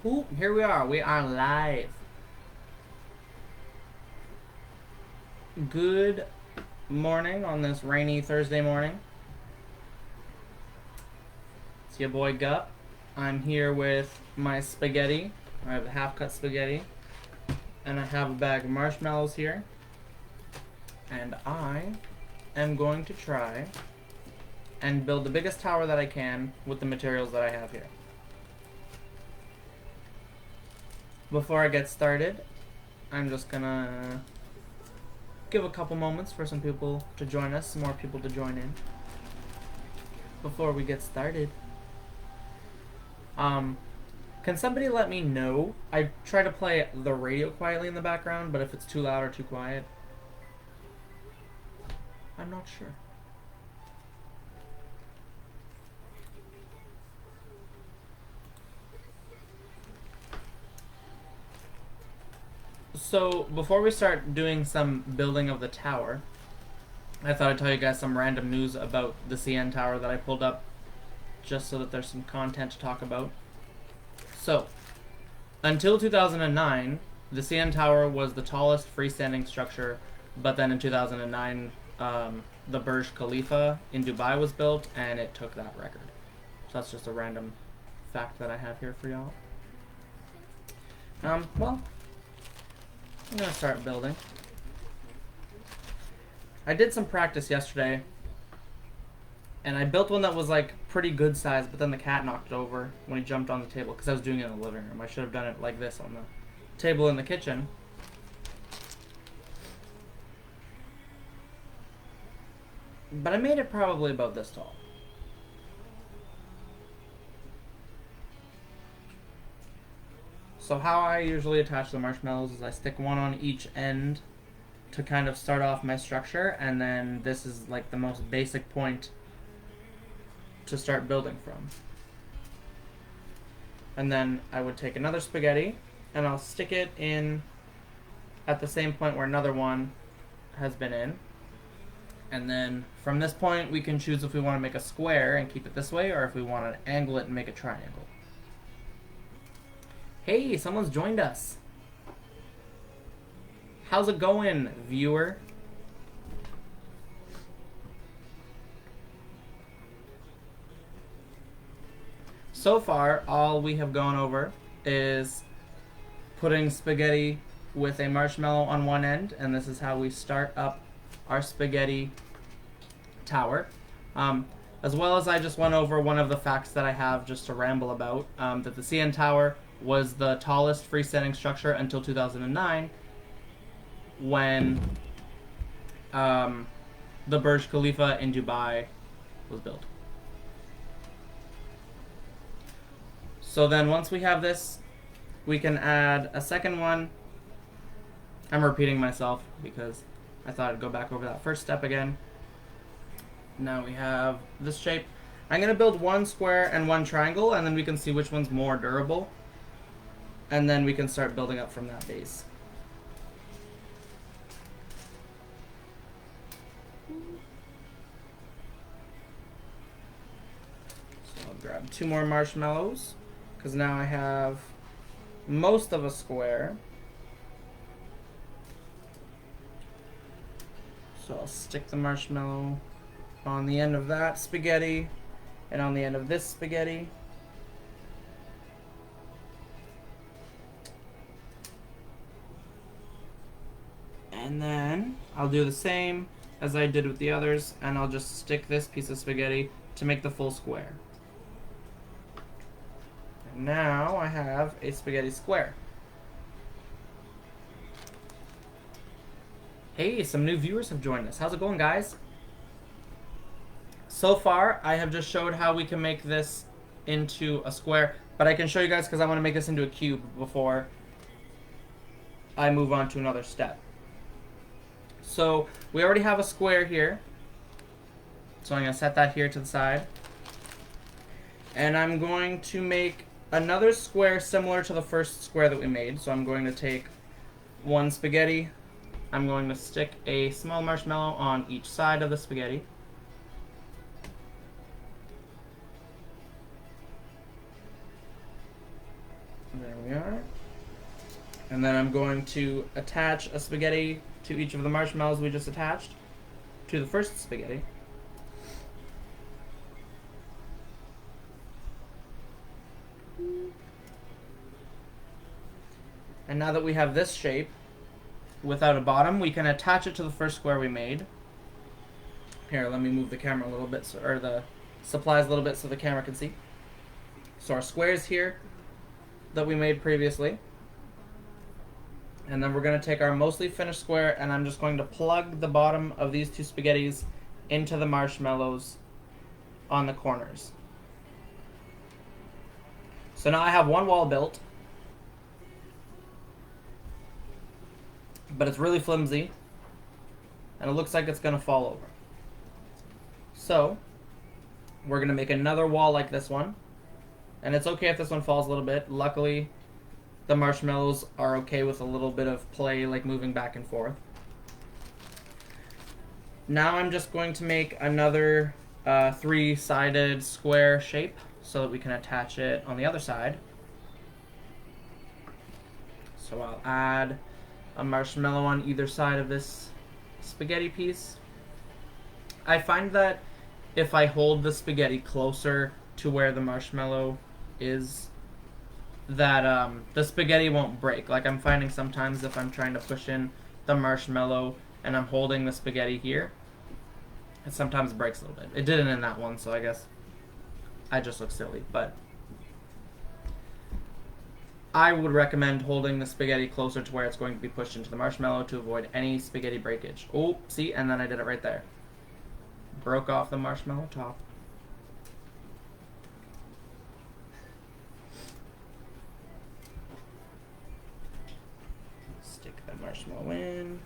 Ooh, here we are. We are live. Good morning on this rainy Thursday morning. It's your boy Gup. I'm here with my spaghetti. I have half-cut spaghetti. And I have a bag of marshmallows here. And I am going to try and build the biggest tower that I can with the materials that I have here. Before I get started, I'm just gonna give a couple moments for some people to join us, some more people to join in before we get started. Can somebody let me know? I try to play the radio quietly in the background, but if it's too loud or too quiet, I'm not sure. So, before we start doing some building of the tower, I thought I'd tell you guys some random news about the CN tower that I pulled up, just so that there's some content to talk about. So, until 2009, the CN tower was the tallest freestanding structure, but then in 2009, the Burj Khalifa in Dubai was built, and it took that record. So that's just a random fact that I have here for y'all. Well, I'm gonna start building. I did some practice yesterday, and I built one that was like pretty good size, but then the cat knocked it over when he jumped on the table because I was doing it in the living room. I should have done it like this on the table in the kitchen. But I made it probably about this tall. So how I usually attach the marshmallows is I stick one on each end to kind of start off my structure, and then this is like the most basic point to start building from. And then I would take another spaghetti and I'll stick it in at the same point where another one has been in. And then from this point we can choose if we want to make a square and keep it this way, or if we want to angle it and make a triangle. Hey, someone's joined us. How's it going, viewer? So far, all we have gone over is putting spaghetti with a marshmallow on one end, and this is how we start up our spaghetti tower. As well as I just went over one of the facts that I have just to ramble about, that the CN Tower was the tallest freestanding structure until 2009, when the Burj Khalifa in Dubai was built. So then once we have this, we can add a second one. I'm repeating myself because I thought I'd go back over that first step again. Now we have this shape. I'm going to build one square and one triangle, and then we can see which one's more durable. And then we can start building up from that base. So I'll grab 2 more marshmallows, because now I have most of a square. So I'll stick the marshmallow on the end of that spaghetti and on the end of this spaghetti. And then I'll do the same as I did with the others, and I'll just stick this piece of spaghetti to make the full square. And now I have a spaghetti square. Hey, some new viewers have joined us. How's it going, guys? So far, I have just showed how we can make this into a square, but I can show you guys because I want to make this into a cube before I move on to another step. So we already have a square here, so I'm going to set that here to the side, and I'm going to make another square similar to the first square that we made. So I'm going to take one spaghetti, I'm going to stick a small marshmallow on each side of the spaghetti. There And then I'm going to attach a spaghetti to each of the marshmallows we just attached to the first spaghetti. And now that we have this shape without a bottom, we can attach it to the first square we made. Here, let me move the camera a little bit, or the supplies a little bit so the camera can see. So our squares here that we made previously. And then we're going to take our mostly finished square, and I'm just going to plug the bottom of these two spaghettis into the marshmallows on the corners. So now I have one wall built, but it's really flimsy, and it looks like it's going to fall over. So we're going to make another wall like this one, and it's okay if this one falls a little bit. Luckily, the marshmallows are okay with a little bit of play, like moving back and forth. Now I'm just going to make another three-sided square shape so that we can attach it on the other side. So I'll add a marshmallow on either side of this spaghetti piece. I find that if I hold the spaghetti closer to where the marshmallow is, that the spaghetti won't break. Like, I'm finding sometimes if I'm trying to push in the marshmallow and I'm holding the spaghetti here, it sometimes breaks a little bit. It didn't in that one, so I guess I just look silly. But I would recommend holding the spaghetti closer to where it's going to be pushed into the marshmallow to avoid any spaghetti breakage. Oh, see, and then I did it right there. Broke off the marshmallow top. Stick the marshmallow in.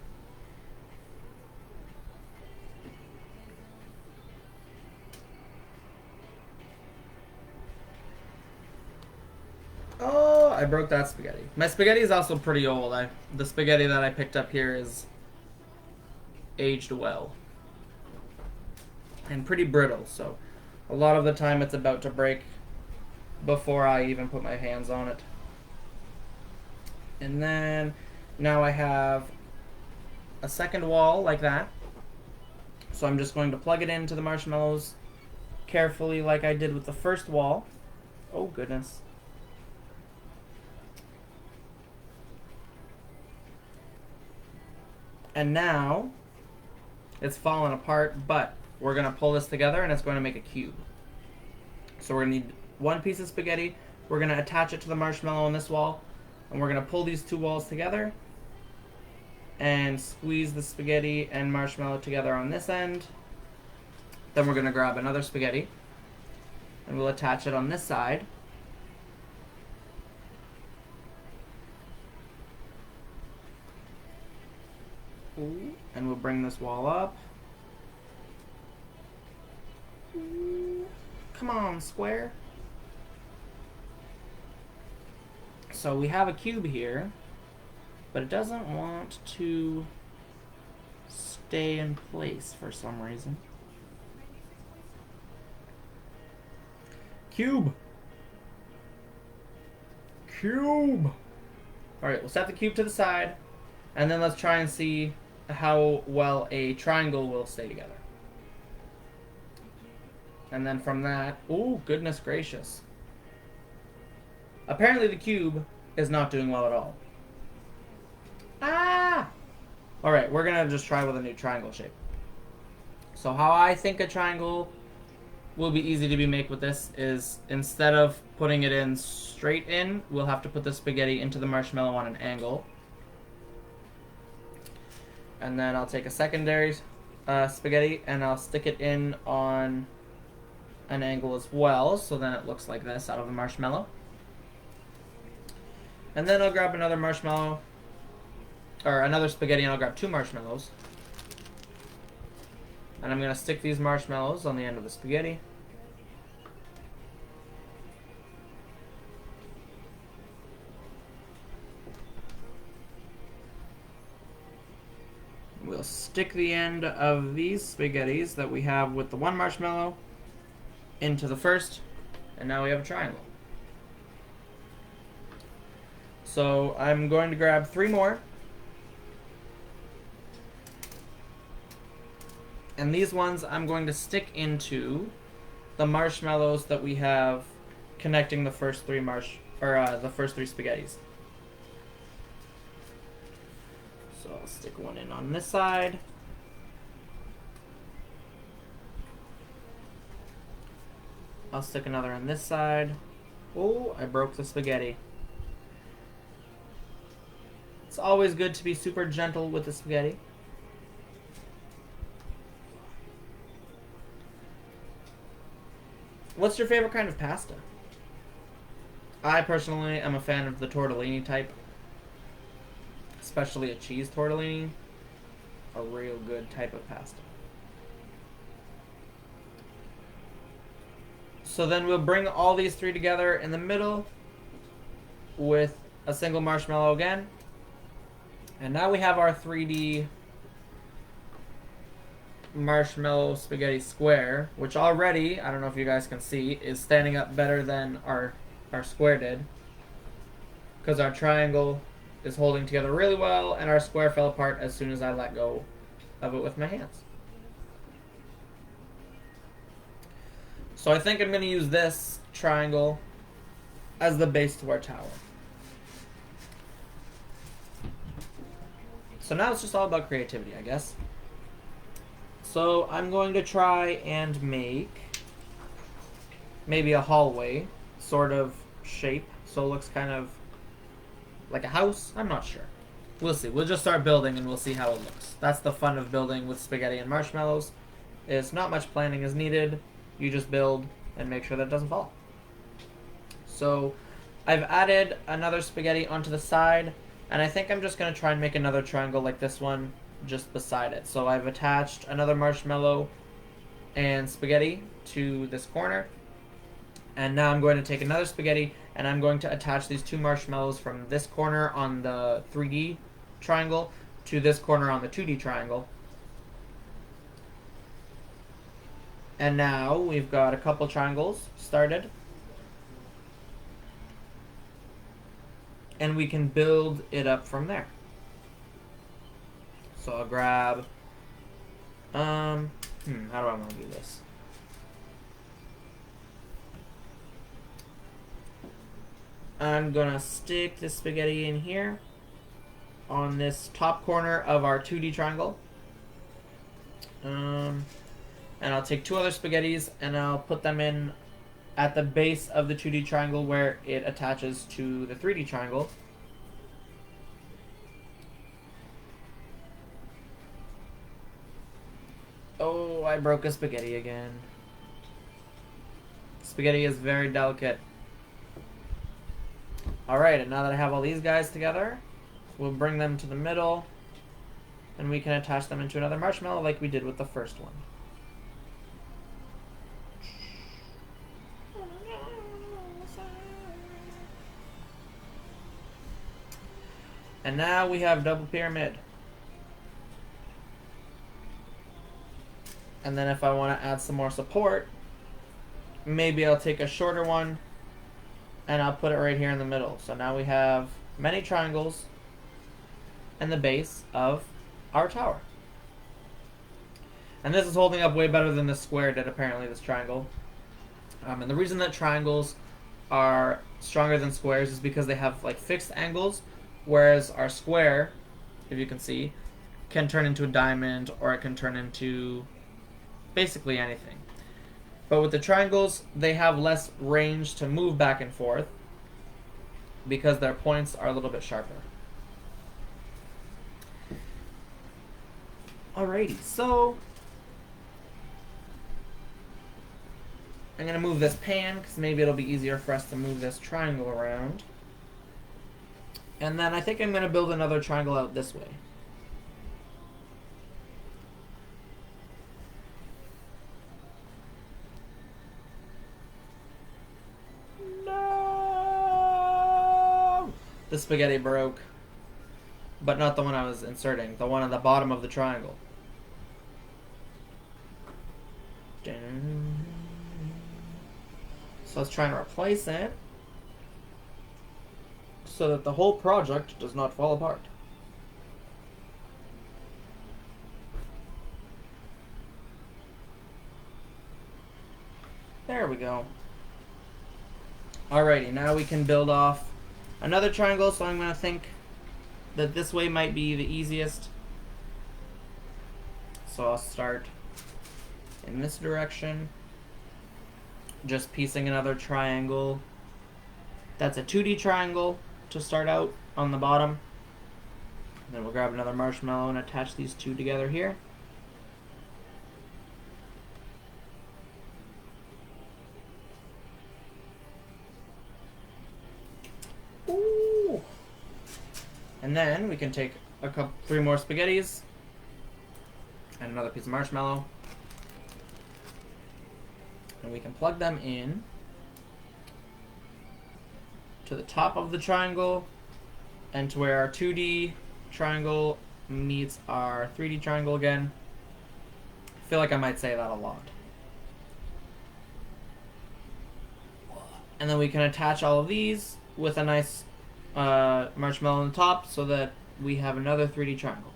Oh, I broke that spaghetti. My spaghetti is also pretty old. The spaghetti that I picked up here is aged well and pretty brittle, so a lot of the time it's about to break before I even put my hands on it. And then now I have a second wall like that, so I'm just going to plug it into the marshmallows carefully like I did with the first wall. Oh goodness. And now it's fallen apart, but we're going to pull this together and it's going to make a cube. So we're going to need one piece of spaghetti. We're going to attach it to the marshmallow on this wall, and we're going to pull these two walls together and squeeze the spaghetti and marshmallow together on this end. Then we're going to grab another spaghetti and we'll attach it on this side. Ooh, and we'll bring this wall up. Ooh, come on, square. So we have a cube here, but it doesn't want to stay in place for some reason. Cube! Cube! Alright, we'll set the cube to the side, and then let's try and see how well a triangle will stay together. And then from that, oh goodness gracious. Apparently the cube is not doing well at all. Ah! Alright, we're gonna just try with a new triangle shape. So how I think a triangle will be easy to be made with this is, instead of putting it in straight in, we'll have to put the spaghetti into the marshmallow on an angle. And then I'll take a secondary spaghetti and I'll stick it in on an angle as well, so then it looks like this out of the marshmallow. And then I'll grab another marshmallow, or another spaghetti, and I'll grab two marshmallows. And I'm going to stick these marshmallows on the end of the spaghetti. We'll stick the end of these spaghettis that we have with the one marshmallow into the first, and now we have a triangle. So I'm going to grab 3 more. And these ones I'm going to stick into the marshmallows that we have connecting the first 3 the first 3 spaghettis. So I'll stick one in on this side. I'll stick another on this side. Oh, I broke the spaghetti. It's always good to be super gentle with the spaghetti. What's your favorite kind of pasta? I personally am a fan of the tortellini type. Especially a cheese tortellini. A real good type of pasta. So then we'll bring all these 3 together in the middle with a single marshmallow again. And now we have our 3D marshmallow spaghetti square, which already, I don't know if you guys can see, is standing up better than our square did. Because our triangle is holding together really well, and our square fell apart as soon as I let go of it with my hands. So I think I'm going to use this triangle as the base to our tower. So now it's just all about creativity, I guess. So I'm going to try and make maybe a hallway sort of shape. So it looks kind of like a house. I'm not sure. We'll see. We'll just start building and we'll see how it looks. That's the fun of building with spaghetti and marshmallows. Is not much planning is needed. You just build and make sure that it doesn't fall. So I've added another spaghetti onto the side, and I think I'm just going to try and make another triangle like this one just beside it. So I've attached another marshmallow and spaghetti to this corner, and now I'm going to take another spaghetti and I'm going to attach these 2 marshmallows from this corner on the 3D triangle to this corner on the 2D triangle. And now we've got a couple triangles started. And we can build it up from there. So I'll grab, how do I want to do this? I'm gonna stick the spaghetti in here on this top corner of our 2D triangle. And I'll take 2 other spaghettis and I'll put them in at the base of the 2D triangle where it attaches to the 3D triangle. Oh, I broke a spaghetti again. Spaghetti is very delicate. Alright, and now that I have all these guys together, we'll bring them to the middle and we can attach them into another marshmallow like we did with the first one. And now we have double pyramid. And then if I want to add some more support, maybe I'll take a shorter one and I'll put it right here in the middle. So now we have many triangles and the base of our tower. And this is holding up way better than this square did, apparently, this triangle. And the reason that triangles are stronger than squares is because they have like fixed angles, whereas our square, if you can see, can turn into a diamond or it can turn into basically anything. But with the triangles, they have less range to move back and forth because their points are a little bit sharper. Alrighty, so I'm going to move this pan because maybe it'll be easier for us to move this triangle around. And then I think I'm going to build another triangle out this way. No! The spaghetti broke. But not the one I was inserting. The one on the bottom of the triangle. So let's try and replace it. so that the whole project does not fall apart. There we go. Alrighty, now we can build off another triangle, so I'm going to think that this way might be the easiest. So I'll start in this direction, just piecing another triangle. That's a 2D triangle to start out on the bottom. Then we'll grab another marshmallow and attach these two together here. Ooh. And then we can take three more spaghettis and another piece of marshmallow, and we can plug them in to the top of the triangle and to where our 2D triangle meets our 3D triangle again. I feel like I might say that a lot. And then we can attach all of these with a nice marshmallow on the top so that we have another 3D triangle.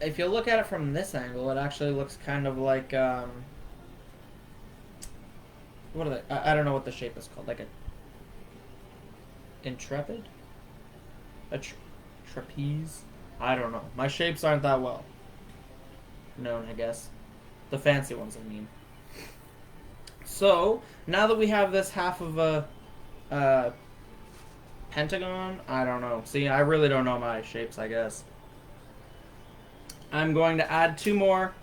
If you look at it from this angle, it actually looks kind of like, what are they? I don't know what the shape is called. Like a intrepid? A trapeze? I don't know. My shapes aren't that well known, I guess. The fancy ones, I mean. So, now that we have this half of a pentagon, I don't know. See, I really don't know my shapes, I guess. I'm going to add two more,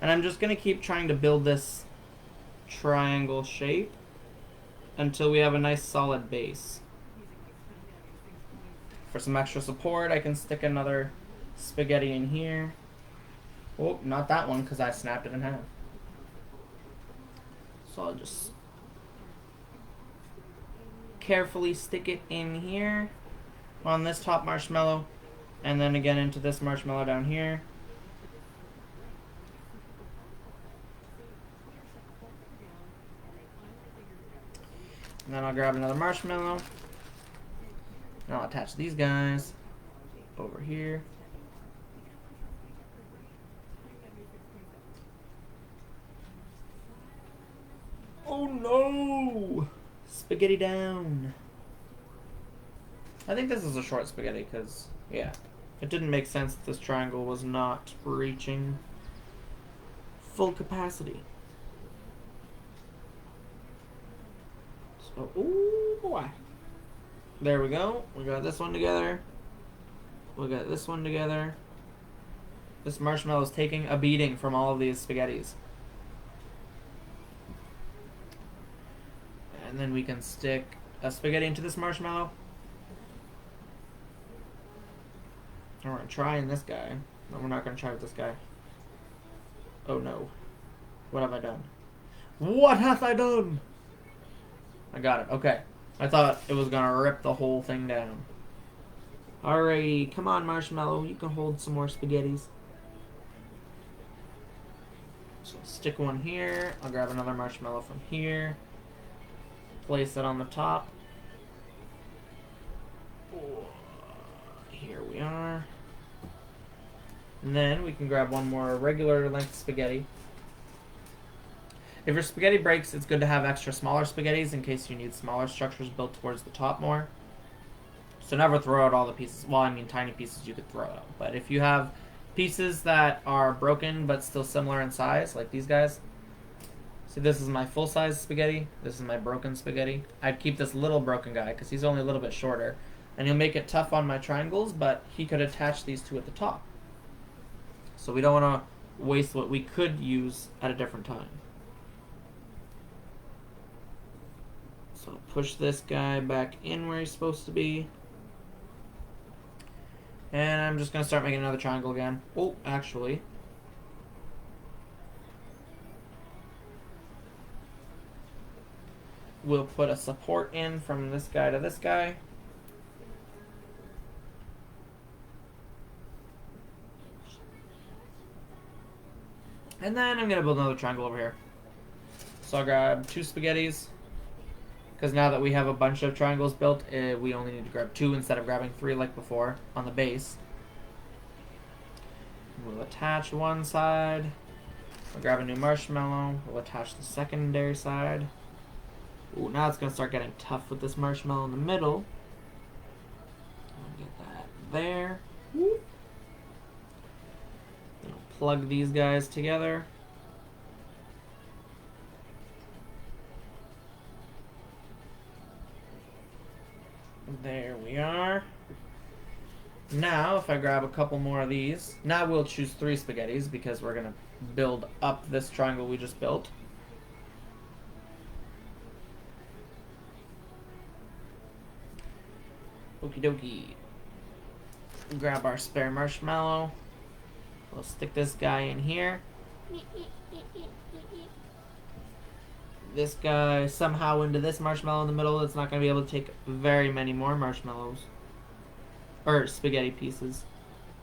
and I'm just going to keep trying to build this triangle shape until we have a nice solid base. For some extra support, I can stick another spaghetti in here. Oh, not that one, because I snapped it in half. So I'll just carefully stick it in here on this top marshmallow, and then again into this marshmallow down here. And then I'll grab another marshmallow. And I'll attach these guys over here. Oh no! Spaghetti down. I think this is a short spaghetti because, yeah, it didn't make sense that this triangle was not reaching full capacity. So, ooh boy. There we go. We got this one together. We got this one together. This marshmallow is taking a beating from all of these spaghettis. And then we can stick a spaghetti into this marshmallow. And we're going to try in this guy. No, we're not going to try with this guy. Oh no. What have I done? What hath I done? I got it. Okay. I thought it was going to rip the whole thing down. Alrighty. Come on, marshmallow. You can hold some more spaghettis. So stick one here. I'll grab another marshmallow from here. Place it on the top. Here we are. And then we can grab one more regular length spaghetti. If your spaghetti breaks, it's good to have extra smaller spaghettis in case you need smaller structures built towards the top more. So never throw out all the pieces. Well, I mean, tiny pieces you could throw out. But if you have pieces that are broken but still similar in size, like these guys. See, this is my full-size spaghetti. This is my broken spaghetti. I'd keep this little broken guy because he's only a little bit shorter. And he'll make it tough on my triangles, but he could attach these two at the top. So we don't want to waste what we could use at a different time. So push this guy back in where he's supposed to be. And I'm just going to start making another triangle again. Oh, actually. We'll put a support in from this guy to this guy. And then I'm going to build another triangle over here. So I'll grab 2 spaghettis. Because now that we have a bunch of triangles built, we only need to grab 2 instead of grabbing 3 like before on the base. We'll attach one side. We'll grab a new marshmallow. We'll attach the secondary side. Ooh, now it's going to start getting tough with this marshmallow in the middle. I'll get that there. Then I'll plug these guys together. There we are. Now, if I grab a couple more of these, now we'll choose 3 spaghettis because we're going to build up this triangle we just built. Okie dokie. Grab our spare marshmallow. We'll stick this guy in here. This guy somehow into this marshmallow in the middle. It's not going to be able to take very many more marshmallows. Or spaghetti pieces.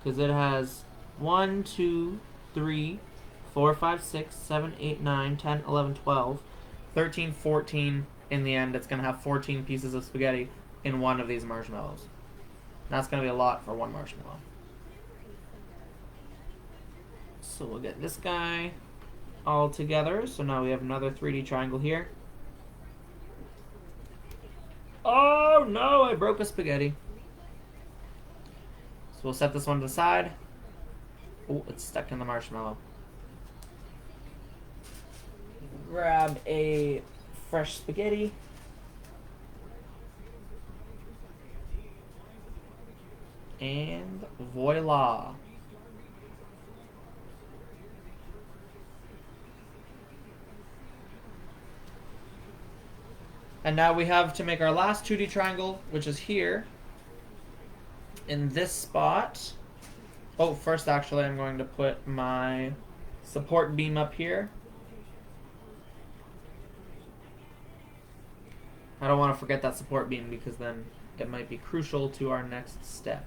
Because it has 1, 2, 3, 4, 5, 6, 7, 8, 9, 10, 11, 12, 13, 14. In the end, it's going to have 14 pieces of spaghetti in one of these marshmallows. That's going to be a lot for one marshmallow. So we'll get this guy all together. So now we have another 3D triangle here. Oh no, I broke a spaghetti. So we'll set this one to the side. Oh, it's stuck in the marshmallow. Grab a fresh spaghetti. And voila. And now we have to make our last 2D triangle, which is here. In this spot. Oh, first actually I'm going to put my support beam up here. I don't want to forget that support beam because then it might be crucial to our next step.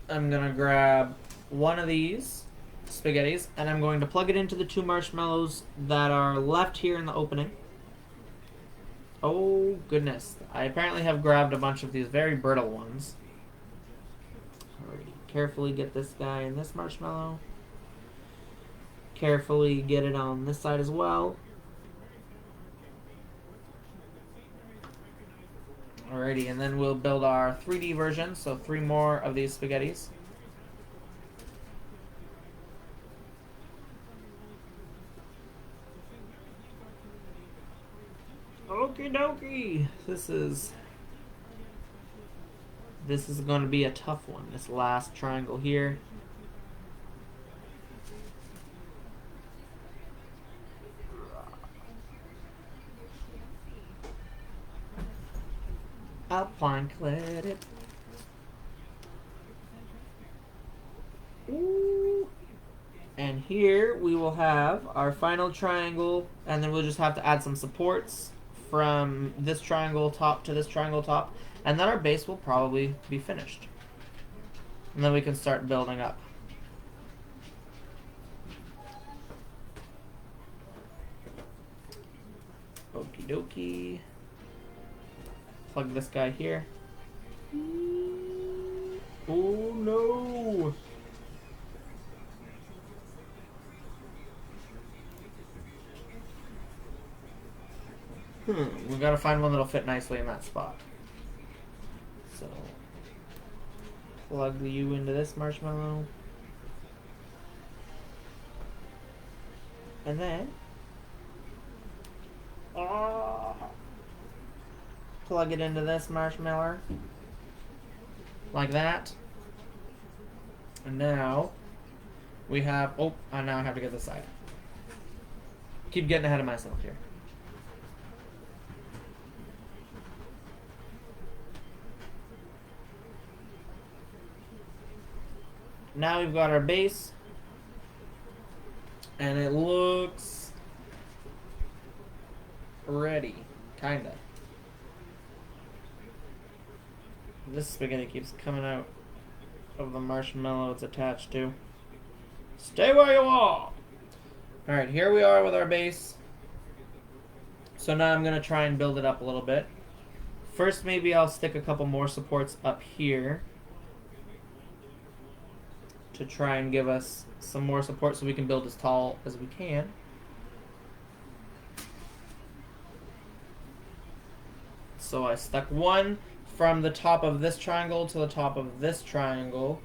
I'm going to grab one of these spaghettis and I'm going to plug it into the 2 marshmallows that are left here in the opening. Oh goodness, I apparently have grabbed a bunch of these very brittle ones. Alrighty, carefully get this guy in this marshmallow. Carefully get it on this side as well. Alrighty, and then we'll build our 3D version, so 3 more of these spaghettis. Okie dokie. This is going to be a tough one. This last triangle here. Alpine cleared it. Ooh. And here we will have our final triangle, and then we'll just have to add some supports from this triangle top to this triangle top, and then our base will probably be finished. And then we can start building up. Okie dokie. Plug this guy here. Oh no! We gotta find one that'll fit nicely in that spot. So, plug you into this marshmallow. And then, plug it into this marshmallow. Like that. And now, we have, now I have to get this side. Keep getting ahead of myself here. Now we've got our base, and it looks ready, kinda. This spaghetti keeps coming out. of the marshmallow it's attached to. Stay where you are! Alright, here we are with our base. So now I'm going to try and build it up a little bit. First, maybe I'll stick a couple more supports up here to try and give us some more support so we can build as tall as we can. So I stuck one from the top of this triangle to the top of this triangle.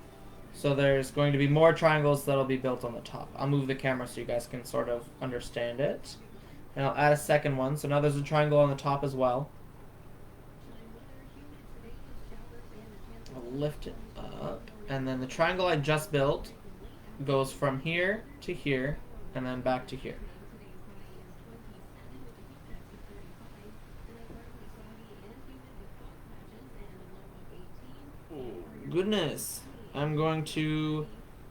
So there's going to be more triangles that'll be built on the top. I'll move the camera so you guys can sort of understand it. And I'll add a second one. So now there's a triangle on the top as well. I'll lift it up. And then the triangle I just built goes from here to here and then back to here. Oh, goodness. I'm going to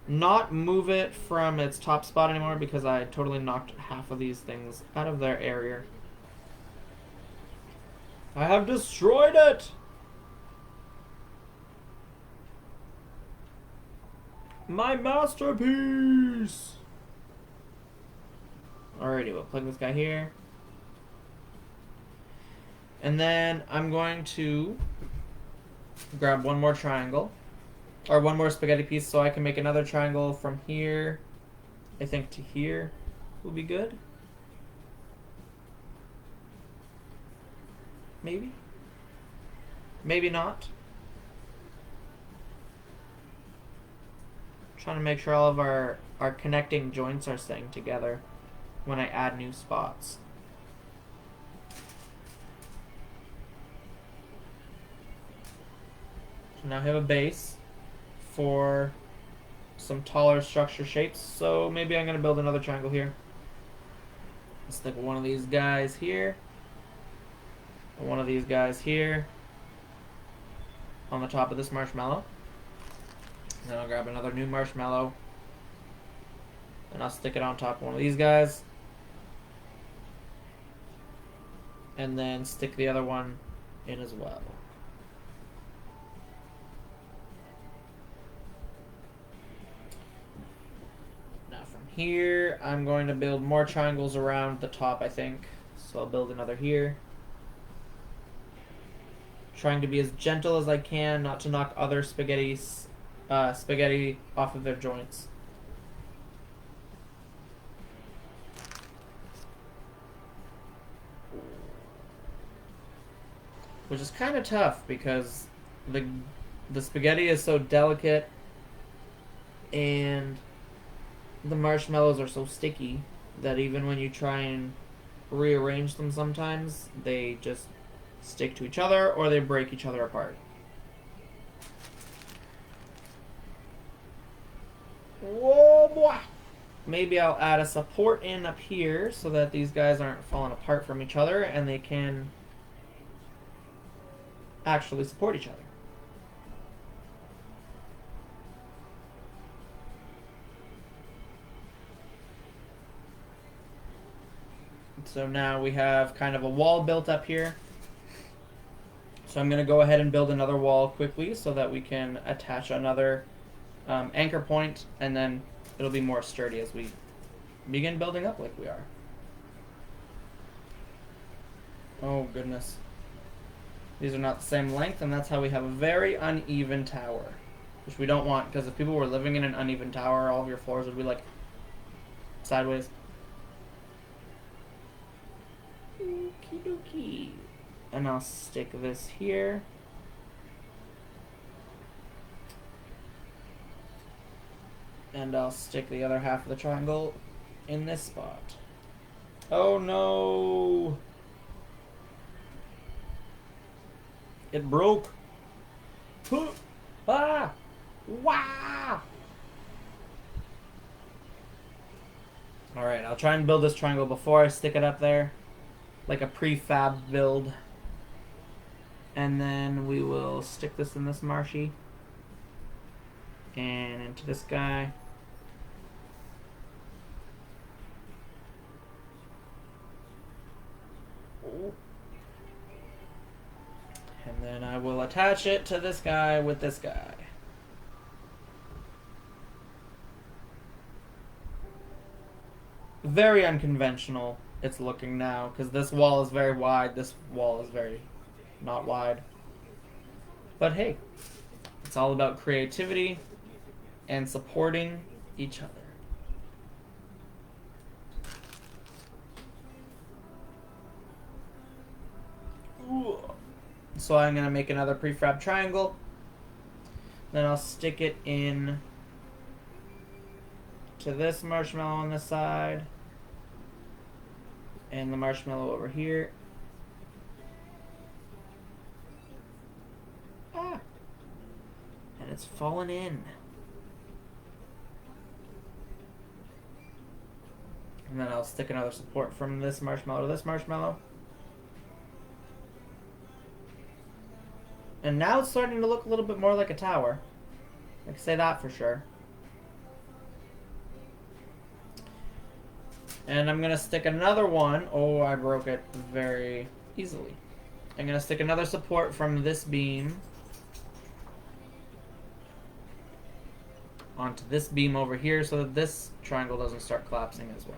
not move it from its top spot anymore because I totally knocked half of these things out of their area. I have destroyed it! My masterpiece! Alrighty, we'll plug this guy here. And then I'm going to grab one more triangle. Or one more spaghetti piece so I can make another triangle from here, I think, to here will be good. Maybe? Maybe not. Trying to make sure all of our connecting joints are staying together when I add new spots. So now I have a base for some taller structure shapes, so maybe I'm going to build another triangle here. Let's stick one of these guys here, and one of these guys here on the top of this marshmallow. And then I'll grab another new marshmallow and I'll stick it on top of one of these guys, and then stick the other one in as well. Here, I'm going to build more triangles around the top, I think. So I'll build another here. Trying to be as gentle as I can, not to knock other spaghetti off of their joints. Which is kind of tough because the spaghetti is so delicate and the marshmallows are so sticky that even when you try and rearrange them sometimes, they just stick to each other or they break each other apart. Whoa, boy! Maybe I'll add a support in up here so that these guys aren't falling apart from each other and they can actually support each other. So now we have kind of a wall built up here. So I'm going to go ahead and build another wall quickly so that we can attach another anchor point, and then it'll be more sturdy as we begin building up like we are. Oh goodness. These are not the same length, and that's how we have a very uneven tower, which we don't want, because if people were living in an uneven tower, all of your floors would be like sideways. Okie dokie. And I'll stick this here. And I'll stick the other half of the triangle in this spot. Oh no! It broke. Ah! Wow! Alright, I'll try and build this triangle before I stick it up there. Like a prefab build. And then we will stick this in this marshy. And into this guy. And then I will attach it to this guy with this guy. very unconventional it's looking now, because this wall is very wide, this wall is very not wide. But hey, it's all about creativity and supporting each other. Ooh. So I'm going to make another prefab triangle. Then I'll stick it in to this marshmallow on this side. And the marshmallow over here. Ah. And it's fallen in. And then I'll stick another support from this marshmallow to this marshmallow. And now it's starting to look a little bit more like a tower. I can say that for sure. And I'm going to stick another one. Oh, I broke it very easily. I'm going to stick another support from this beam onto this beam over here so that this triangle doesn't start collapsing as well.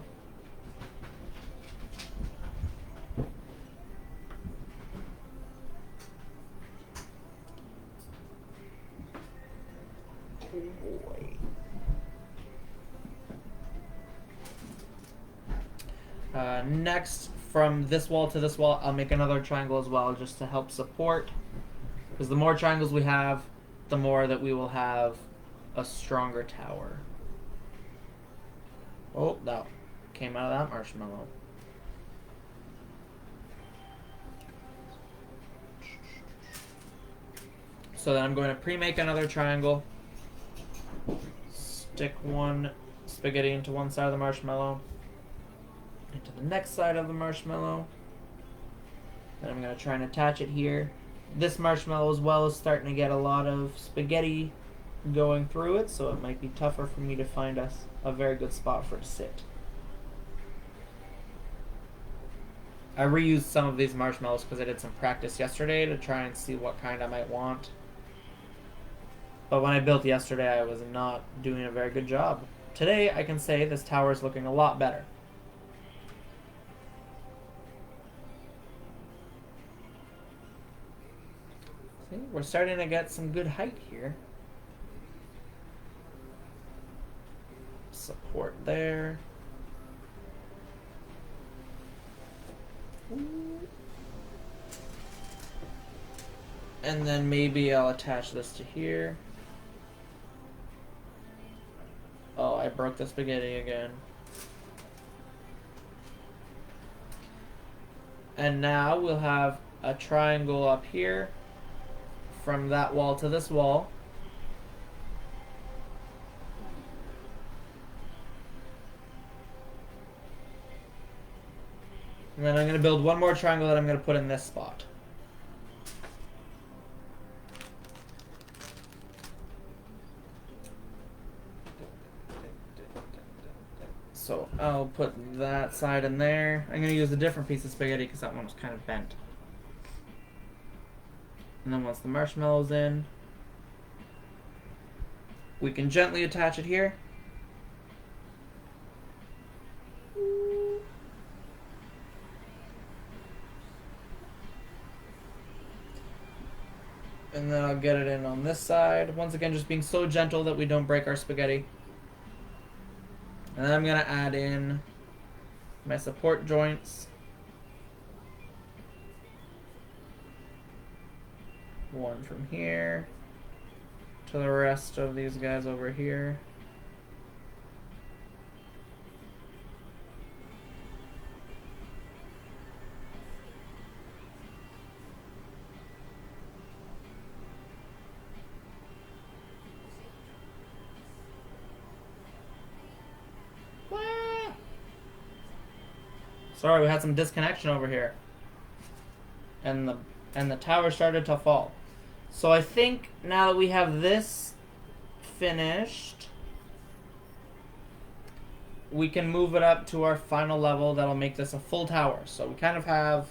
Next, from this wall to this wall, I'll make another triangle as well, just to help support. Because the more triangles we have, the more that we will have a stronger tower. Oh, that came out of that marshmallow. So then I'm going to pre-make another triangle. Stick one spaghetti into one side of the marshmallow. Into the next side of the marshmallow. Then I'm going to try and attach it here. This marshmallow as well is starting to get a lot of spaghetti going through it, so it might be tougher for me to find a very good spot for it to sit. I reused some of these marshmallows because I did some practice yesterday to try and see what kind I might want. But when I built yesterday, I was not doing a very good job. Today, I can say this tower is looking a lot better. See, we're starting to get some good height here. Support there. And then maybe I'll attach this to here. Oh, I broke the spaghetti again. And now we'll have a triangle up here from that wall to this wall. And then I'm going to build one more triangle that I'm going to put in this spot. So I'll put that side in there. I'm going to use a different piece of spaghetti because that one was kind of bent. And then once the marshmallow's in, we can gently attach it here. And then I'll get it in on this side. Once again, just being so gentle that we don't break our spaghetti. And then I'm going to add in my support joints. One from here to the rest of these guys over here. Sorry, we had some disconnection over here. And the tower started to fall. So I think now that we have this finished, we can move it up to our final level that'll make this a full tower. So we kind of have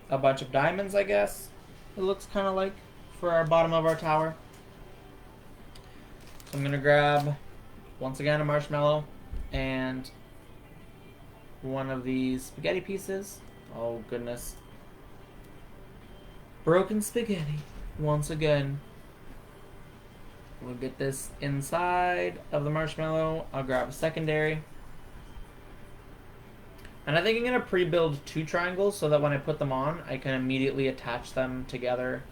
a bunch of diamonds, I guess. It looks kind of like for our bottom of our tower. So I'm going to grab, once again, a marshmallow. and one of these spaghetti pieces. Oh goodness. Broken spaghetti once again. We'll get this inside of the marshmallow. I'll grab a secondary. And I think I'm going to pre-build 2 triangles so that when I put them on, I can immediately attach them together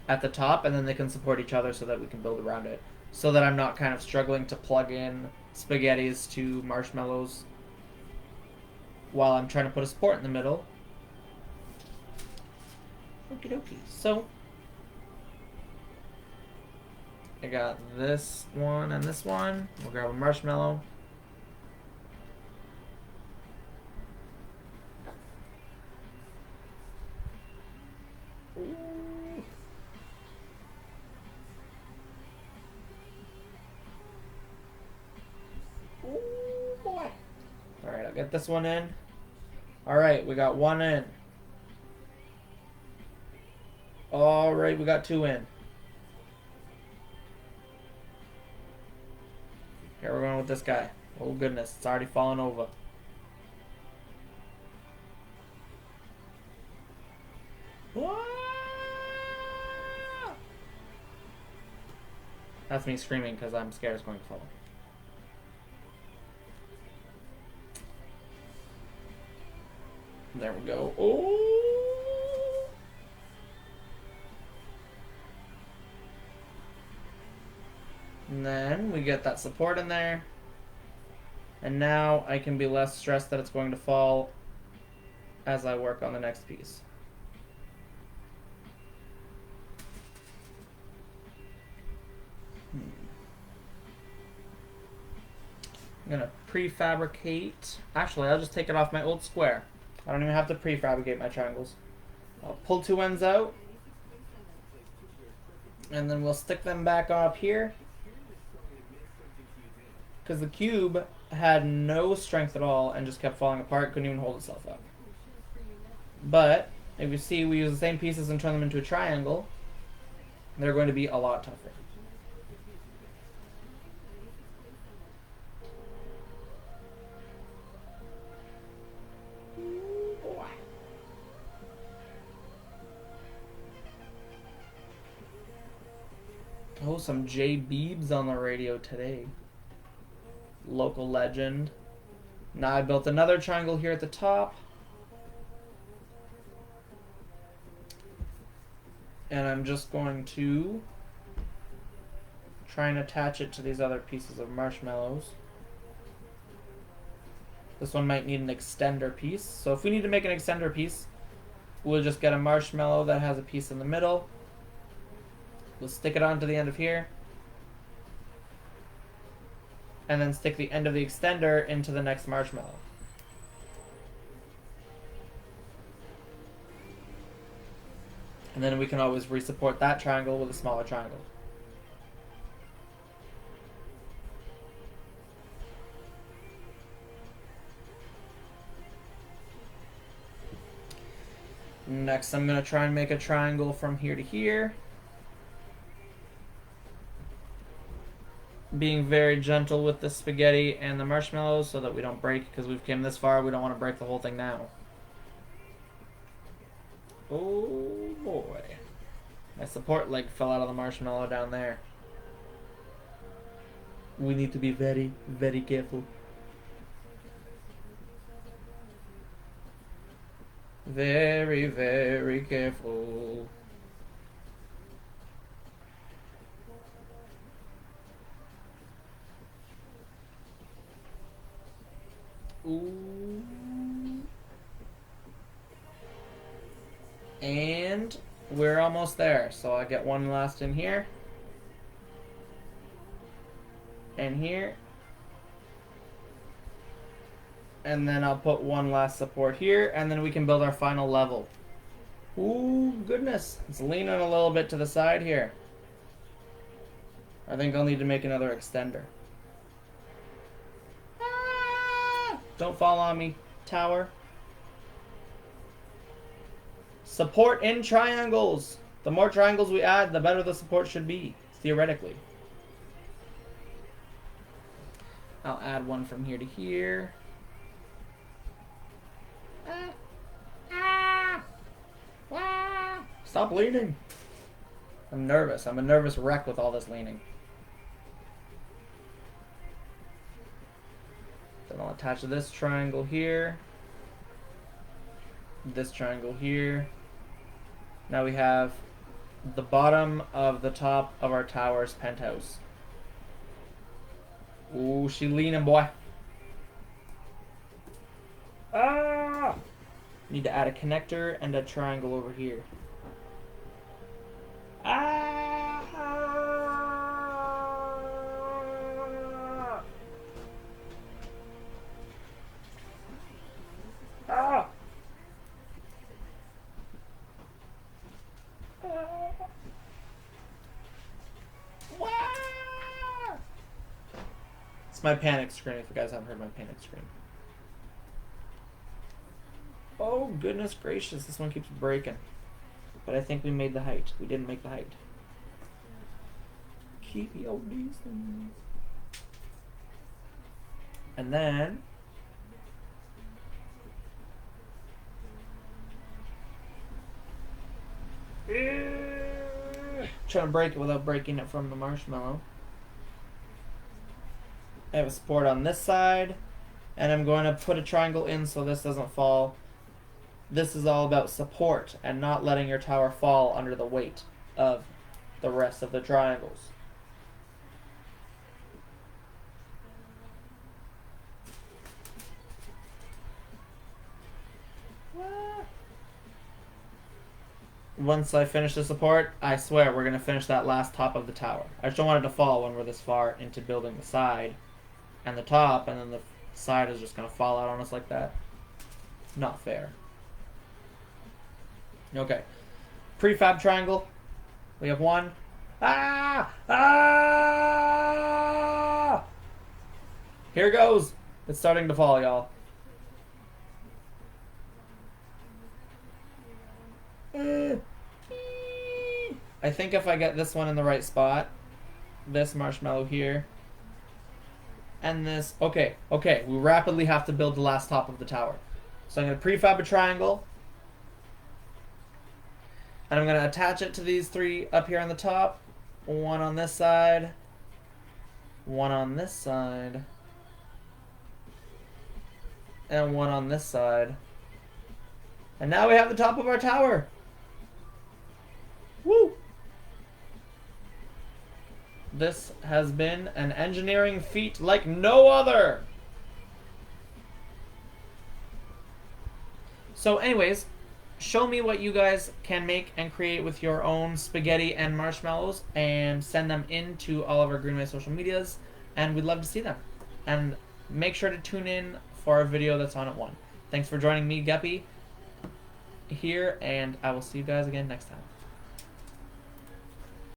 at the top, and then they can support each other so that we can build around it. So that I'm not kind of struggling to plug in spaghettis to marshmallows while I'm trying to put a support in the middle. Okie dokie. So, I got this one and this one. We'll grab a marshmallow. Alright, I'll get this one in. Alright, we got 1 in. Alright, we got 2 in. Here we're going with this guy. Oh goodness, it's already fallen over. That's me screaming because I'm scared it's going to fall. There we go. Oh! And then we get that support in there. And now I can be less stressed that it's going to fall as I work on the next piece. I'm going to prefabricate. Actually, I'll just take it off my old square. I don't even have to prefabricate my triangles. I'll pull 2 ends out. And then we'll stick them back up here. Because the cube had no strength at all and just kept falling apart. Couldn't even hold itself up. But, if you see, we use the same pieces and turn them into a triangle. They're going to be a lot tougher. Oh, some J Beebs on the radio today. Local legend. Now I built another triangle here at the top. And I'm just going to try and attach it to these other pieces of marshmallows. This one might need an extender piece. So if we need to make an extender piece, we'll just get a marshmallow that has a piece in the middle. We'll stick it onto the end of here. And then stick the end of the extender into the next marshmallow. And then we can always resupport that triangle with a smaller triangle. Next, I'm going to try and make a triangle from here to here. Being very gentle with the spaghetti and the marshmallows so that we don't break, because we've came this far, we don't want to break the whole thing now. Oh boy. My support leg fell out of the marshmallow down there. We need to be very, very careful. Very, very careful. Ooh. And we're almost there. So I get one last in here. And here. And then I'll put one last support here. And then we can build our final level. Ooh, goodness. It's leaning a little bit to the side here. I think I'll need to make another extender. Don't fall on me, tower. Support in triangles. The more triangles we add, the better the support should be, theoretically. I'll add one from here to here. Stop leaning. I'm nervous. I'm a nervous wreck with all this leaning. Then I'll attach this triangle here. This triangle here. Now we have the bottom of the top of our tower's penthouse. Ooh, she leaning, boy. Ah! Need to add a connector and a triangle over here. Ah! Ah! It's my panic scream, if you guys haven't heard my panic scream. Oh, goodness gracious, this one keeps breaking. But I think we made the height. We didn't make the height. Keep your distance. And then... trying to break it without breaking it from the marshmallow. I have a support on this side, and I'm going to put a triangle in so this doesn't fall. This is all about support and not letting your tower fall under the weight of the rest of the triangles. Once I finish the support, I swear we're going to finish that last top of the tower. I just don't want it to fall when we're this far into building the side and the top, and then the side is just going to fall out on us like that. Not fair. Okay. Prefab triangle. We have one. Ah! Ah! Here goes. It's starting to fall, y'all. I think if I get this one in the right spot, this marshmallow here, and this, okay, we rapidly have to build the last top of the tower. So I'm going to prefab a triangle, and I'm going to attach it to these three up here on the top, one on this side, one on this side, and one on this side. And now we have the top of our tower. Woo! This has been an engineering feat like no other. So anyways, show me what you guys can make and create with your own spaghetti and marshmallows, and send them into all of our Greenway social medias, and we'd love to see them. And make sure to tune in for our video that's on at 1. Thanks for joining me, Guppy, here, and I will see you guys again next time.